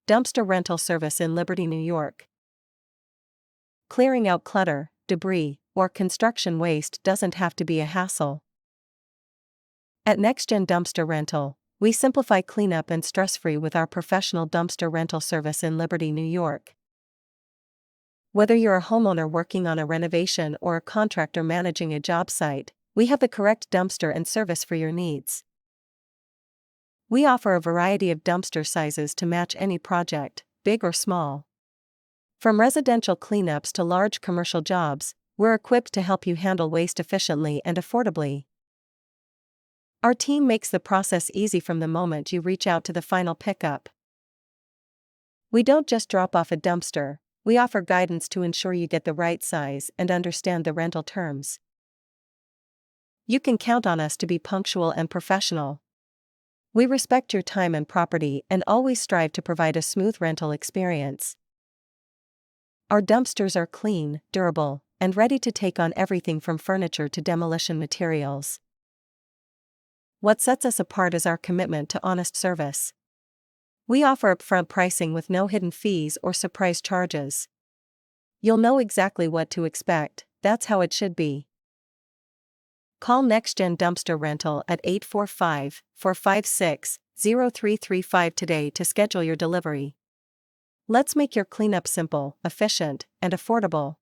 Dumpster Rental service in Liberty, New York. Clearing out clutter, debris, or construction waste doesn't have to be a hassle. At NextGen Dumpster Rental, we simplify cleanup and stress-free with our professional dumpster rental service in Liberty, New York. Whether you're a homeowner working on a renovation or a contractor managing a job site, we have the correct dumpster and service for your needs. We offer a variety of dumpster sizes to match any project, big or small. From residential cleanups to large commercial jobs, we're equipped to help you handle waste efficiently and affordably. Our team makes the process easy from the moment you reach out to the final pickup. We don't just drop off a dumpster, we offer guidance to ensure you get the right size and understand the rental terms. You can count on us to be punctual and professional. We respect your time and property and always strive to provide a smooth rental experience. Our dumpsters are clean, durable, and ready to take on everything from furniture to demolition materials. What sets us apart is our commitment to honest service. We offer upfront pricing with no hidden fees or surprise charges. You'll know exactly what to expect, that's how it should be. Call NextGen Dumpster Rental at 845-456-0335 today to schedule your delivery. Let's make your cleanup simple, efficient, and affordable.